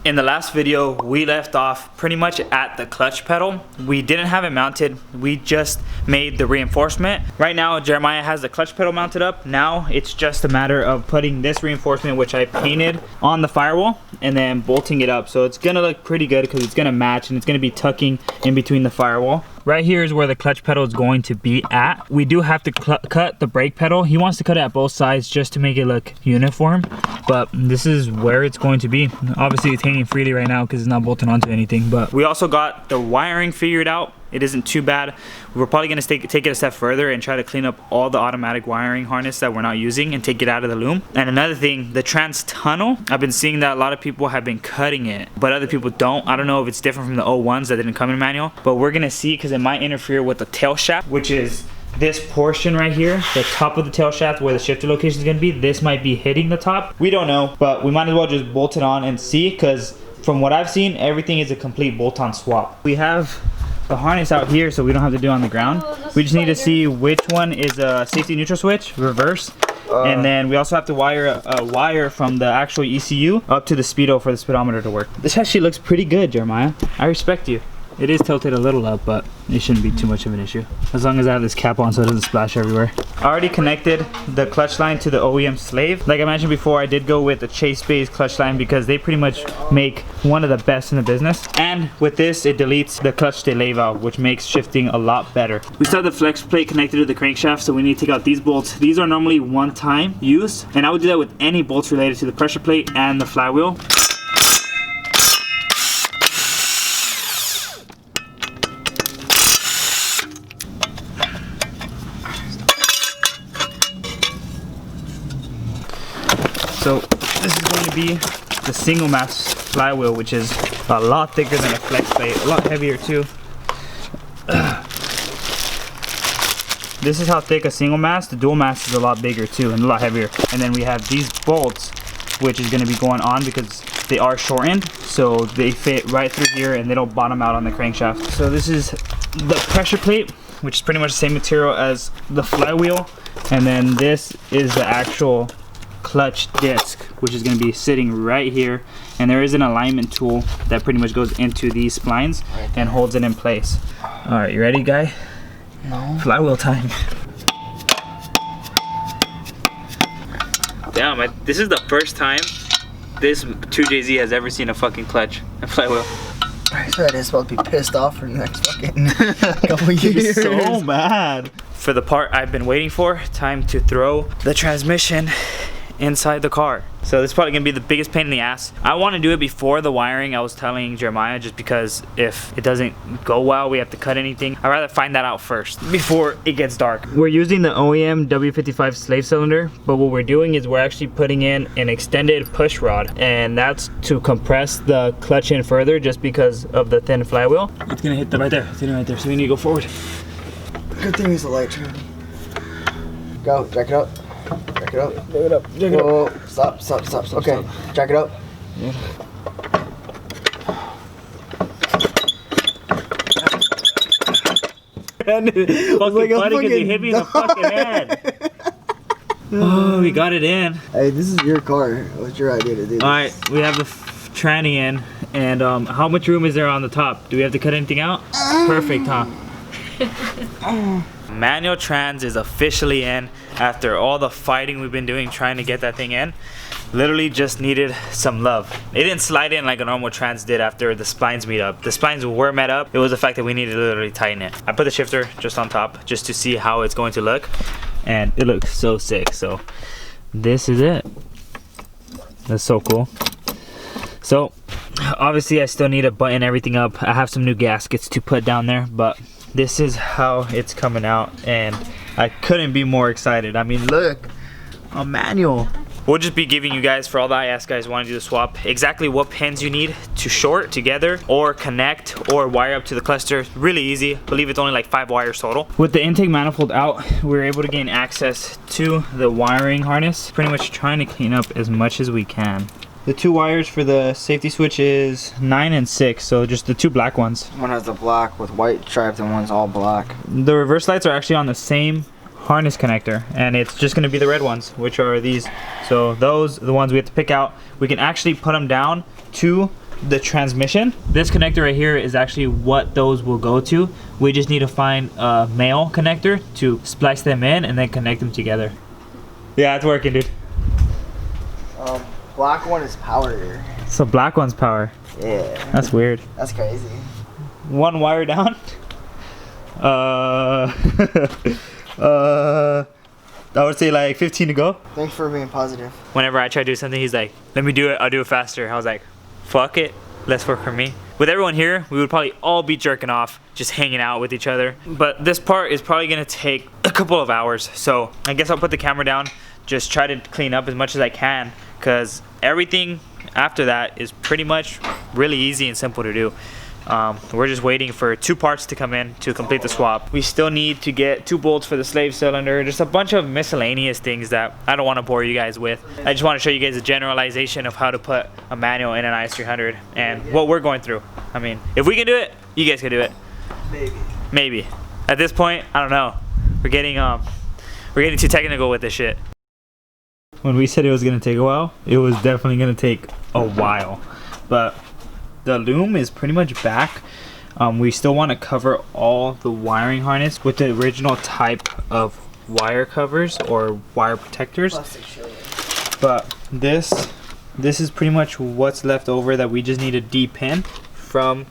In the last video, we left off pretty much at the clutch pedal. We didn't have it mounted. We just made the reinforcement. Right now, Jeremiah has the clutch pedal mounted up. Now, it's just a matter of putting this reinforcement, which I painted, on the firewall and then bolting it up. So it's gonna look pretty good because it's gonna match and it's gonna be tucking in between the firewall. Right here is where the clutch pedal is going to be at. We do have to cut the brake pedal. He wants to cut it at both sides just to make it look uniform, but this is where it's going to be. Obviously it's hanging freely right now because it's not bolted onto anything, but we also got the wiring figured out. It isn't too bad. We're probably gonna take it a step further and try to clean up all the automatic wiring harness that we're not using and take it out of the loom. And another thing, the trans tunnel, I've been seeing that a lot of people have been cutting it, but other people don't. I don't know if it's different from the O1s that didn't come in manual, but we're gonna see because it might interfere with the tail shaft, which is this portion right here, the top of the tail shaft where the shifter location is gonna be. This might be hitting the top. We don't know, but we might as well just bolt it on and see, because from what I've seen, everything is a complete bolt-on swap. We have the harness out here, so we don't have to do it on the ground. We just need to see which one is a safety neutral switch, reverse, and then we also have to wire a wire from the actual ECU up to the speedo for the speedometer to work. This actually looks pretty good, Jeremiah. I respect you. It is tilted a little up, but it shouldn't be too much of an issue. As long as I have this cap on so it doesn't splash everywhere. I already connected the clutch line to the OEM slave. Like I mentioned before, I did go with the Chase-based clutch line because they pretty much make one of the best in the business. And with this, it deletes the clutch delay valve, which makes shifting a lot better. We still have the flex plate connected to the crankshaft, so we need to take out these bolts. These are normally one-time use, and I would do that with any bolts related to the pressure plate and the flywheel. So this is going to be the single mass flywheel, which is a lot thicker than a flex plate, a lot heavier too. This is how thick a single mass. The dual mass is a lot bigger too and a lot heavier. And then we have these bolts, which is going to be going on because they are shortened, so they fit right through here and they don't bottom out on the crankshaft. So this is the pressure plate, which is pretty much the same material as the flywheel, and then this is the actual clutch disc, which is going to be sitting right here, and there is an alignment tool that pretty much goes into these splines and holds it in place. All right, you ready, guy? No. Flywheel time. Damn, this is the first time this 2JZ has ever seen a fucking clutch and flywheel. I said it's supposed to be pissed off for the next fucking couple years. So bad. For the part I've been waiting for, time to throw the transmission inside the car. So this is probably gonna be the biggest pain in the ass. I want to do it before the wiring. I was telling Jeremiah, just because if it doesn't go well, we have to cut anything. I'd rather find that out first before it gets dark. We're using the OEM W55 slave cylinder, but what we're doing is we're actually putting in an extended push rod, and that's to compress the clutch in further just because of the thin flywheel. It's gonna hit right there. It's hitting right there, so we need to go forward. Good thing is the light turn. Go, jack it up. Jack it up. Jack it up. Jack it up. Stop, stop, stop, stop. Okay, stop. Jack it up. Yeah. Fucking funny because you hit me in the fucking head. Oh, we got it in. Hey, this is your car. What's your idea to do this? Alright, we have the tranny in, and how much room is there on the top? Do we have to cut anything out? Perfect, huh? Manual trans is officially in after all the fighting we've been doing trying to get that thing in. Literally just needed some love. It didn't slide in like a normal trans did after the splines meet up. The splines were met up. It was the fact that we needed to literally tighten it. I put the shifter just on top just to see how it's going to look, and it looks so sick. So this is it. That's so cool. So obviously I still need to button everything up. I have some new gaskets to put down there, but this is how it's coming out, and I couldn't be more excited. I mean, look, a manual. We'll just be giving you guys, for all the IS guys want to do the swap, exactly what pins you need to short together or connect or wire up to the cluster. Really easy. I believe it's only like 5 wires total. With the intake manifold out, we were able to gain access to the wiring harness. Pretty much trying to clean up as much as we can. The 2 wires for the safety switch is 9 and 6, so just the 2 black ones. One has the black with white stripes and one's all black. The reverse lights are actually on the same harness connector, and it's just going to be the red ones, which are these. So those are the ones we have to pick out. We can actually put them down to the transmission. This connector right here is actually what those will go to. We just need to find a male connector to splice them in and then connect them together. Yeah, it's working, dude. Black one is power. So black one's power. Yeah. That's weird. That's crazy. One wire down. I would say like 15 to go. Thanks for being positive. Whenever I try to do something, he's like, let me do it, I'll do it faster. I was like, fuck it, let's work for me. With everyone here, we would probably all be jerking off, just hanging out with each other. But this part is probably gonna take a couple of hours. So I guess I'll put the camera down, just try to clean up as much as I can, because everything after that is pretty much really easy and simple to do. We're just waiting for 2 parts to come in to complete the swap. We still need to get 2 bolts for the slave cylinder, just a bunch of miscellaneous things that I don't want to bore you guys with. I just want to show you guys a generalization of how to put a manual in an IS300 and what we're going through. I mean, if we can do it, you guys can do it. Maybe. At this point, I don't know. We're getting too technical with this shit. When we said it was gonna take a while, it was definitely gonna take a while. But the loom is pretty much back. We still want to cover all the wiring harness with the original type of wire covers or wire protectors. But this is pretty much what's left over that we just need to de-pin from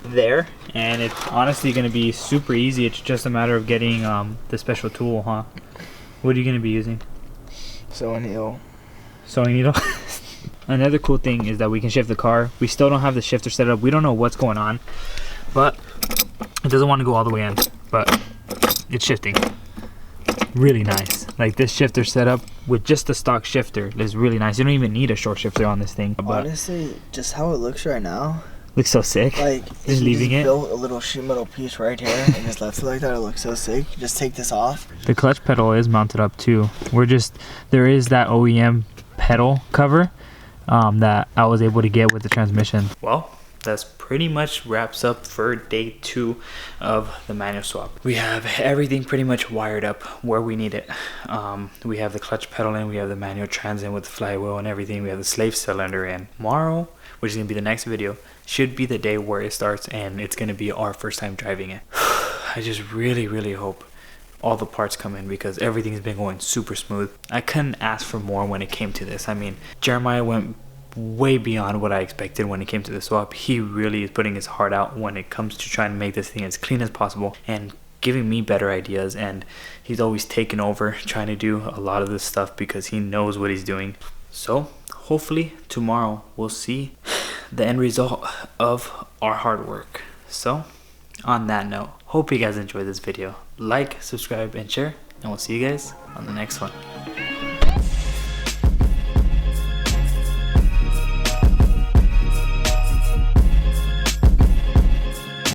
there, and it's honestly going to be super easy. It's just a matter of getting the special tool, huh? What are you going to be using? Sewing needle. Another cool thing is that we can shift the car. We still don't have the shifter set up. We don't know what's going on, but it doesn't want to go all the way in, but it's shifting. Really nice. Like this shifter setup with just the stock shifter is really nice. You don't even need a short shifter on this thing. But honestly, just how it looks right now, looks so sick. Like just leaving it. Built a little sheet metal piece right here and just left it like that. It looks so sick. Just take this off. The clutch pedal is mounted up too. There is that OEM pedal cover that I was able to get with the transmission. Well, that's pretty much wraps up for day 2 of the manual swap. We have everything pretty much wired up where we need it. We have the clutch pedal in, we have the manual trans in with the flywheel and everything. We have the slave cylinder in. Tomorrow, which is gonna be the next video, should be the day where it starts, and it's gonna be our first time driving it. I just really hope all the parts come in, because everything's been going super smooth. I couldn't ask for more when it came to this. I mean, Jeremiah went way beyond what I expected when it came to the swap. He really is putting his heart out when it comes to trying to make this thing as clean as possible and giving me better ideas, and he's always taken over trying to do a lot of this stuff because he knows what he's doing. So hopefully tomorrow we'll see the end result of our hard work. So on that note, hope you guys enjoyed this video. Like, subscribe, and share, and we'll see you guys on the next one.